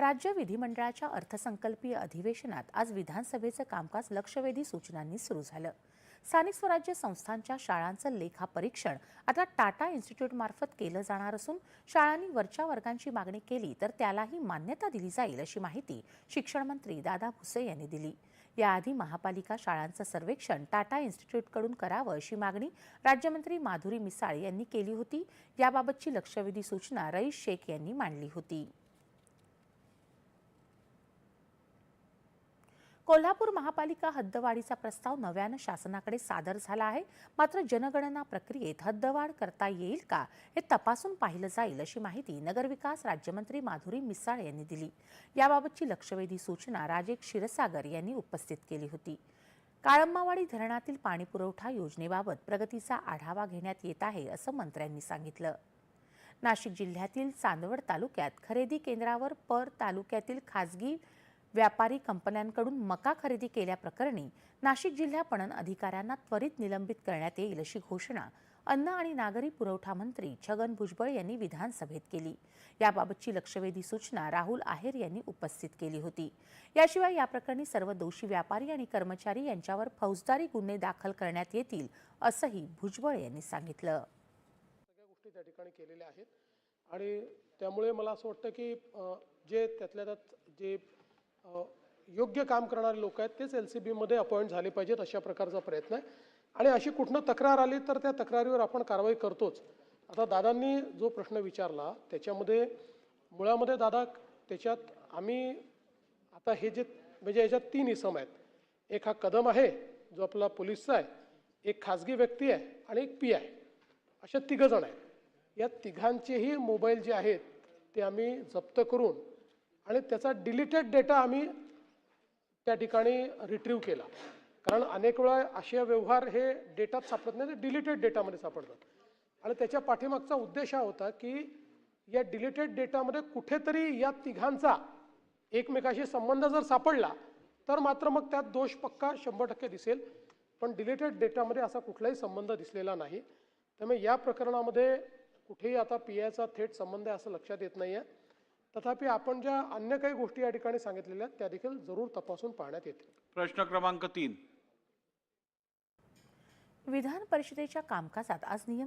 राज्य विधिमंडळाच्या अर्थसंकल्पीय अधिवेशनात आज विधानसभेचं कामकाज लक्षवेधी सूचनांनी सुरू झालं। स्थानिक स्वराज्य संस्थांच्या शाळांचं लेखापरीक्षण आता टाटा इन्स्टिट्यूट मार्फत केलं जाणार असून शाळांनी वरच्या वर्गांची मागणी केली तर त्यालाही मान्यता दिली जाईल अशी माहिती शिक्षण मंत्री दादा भुसे यांनी दिली। याआधी महापालिका शाळांचं सर्वेक्षण टाटा इन्स्टिट्यूटकडून करावं अशी मागणी राज्यमंत्री माधुरी मिसाळ यांनी केली होती। याबाबतची लक्षवेधी सूचना रईस शेख यांनी मांडली होती। कोल्हापूर महापालिका हद्दवाढीचा प्रस्ताव नव्यानं शासनाकडे सादर झाला आहे। मात्र जनगणना प्रक्रियेत हद्दवाढ करता येईल का हे तपासून पाहिलं जाईल अशी माहिती नगरविकास राज्यमंत्री माधुरी मिसाळ यांनी दिली। याबाबतची लक्षवेधी सूचना राजेश क्षीरसागर यांनी उपस्थित केली होती। काळंबावाडी धरणातील पाणीपुरवठा योजनेबाबत प्रगतीचा आढावा घेण्यात येत आहे असं मंत्र्यांनी सांगितलं। नाशिक जिल्ह्यातील चांदवड तालुक्यात खरेदी केंद्रावर पर तालुक्यातील खासगी व्यापारी कंपन्यांकडून मका खरेदी केल्याप्रकरणी नाशिक जिल्हा पणन अधिकाऱ्यांना त्वरित निलंबित करण्यात येईल अशी घोषणा अन्न आणि नागरी पुरवठा मंत्री छगन भुजबळ यांनी विधानसभेत केली। याबाबतची लक्षवेधी सूचना राहुल आहेर यांनी उपस्थित केली होती। याशिवाय या प्रकरणी सर्व दोषी व्यापारी आणि कर्मचारी यांच्यावर फौजदारी गुन्हे दाखल करण्यात येतील असंही भुजबळ यांनी सांगितलं। सगळ्या गोष्टी त्या ठिकाणी केलेल्या आहेत आणि त्यामुळे मला असं वाटतं की जे त्यातल्या त्यात जे योग्य काम करणारे लोक आहेत तेच LCB मध्ये अपॉइंट झाले पाहिजेत अशा प्रकारचा प्रयत्न आहे। आणि अशी कुठनं तक्रार आली तर त्या तक्रारीवर आपण कारवाई करतोच। आता दादांनी जो प्रश्न विचारला त्याच्यामध्ये मुळामध्ये दादा त्याच्यात आम्ही आता हे जे म्हणजे याच्यात 3 इसम आहेत। एक हा कदम आहे जो आपला पोलिसचा आहे, एक खाजगी व्यक्ती आहे आणि एक PI, अशा 3 जण आहेत। या तिघांचेही मोबाईल जे आहेत ते आम्ही जप्त करून आणि त्याचा डिलीटेड डेटा आम्ही त्या ठिकाणी रिट्रीव्ह केला। कारण अनेक वेळा असे व्यवहार हे डेटात सापडत नाही, ते डिलीटेड डेटामध्ये सापडतात। आणि त्याच्या पाठीमागचा उद्देश हा होता की या डिलीटेड डेटामध्ये कुठेतरी या तिघांचा एकमेकाशी संबंध जर सापडला तर मात्र मग त्यात दोष पक्का 100% दिसेल। पण डिलीटेड डेटामध्ये असा कुठलाही संबंध दिसलेला नाही। त्यामुळे या प्रकरणामध्ये कुठेही आता PIचा थेट संबंध आहे असं लक्षात येत नाहीये। तथापि आपण ज्या अन्य काही गोष्टी या ठिकाणी सांगितलेल्या आहेत त्या देखील जरूर तपासून पाहण्यात येतील। प्रश्न क्रमांक 3। विधान परिषदेच्या कामकाजात आज नियम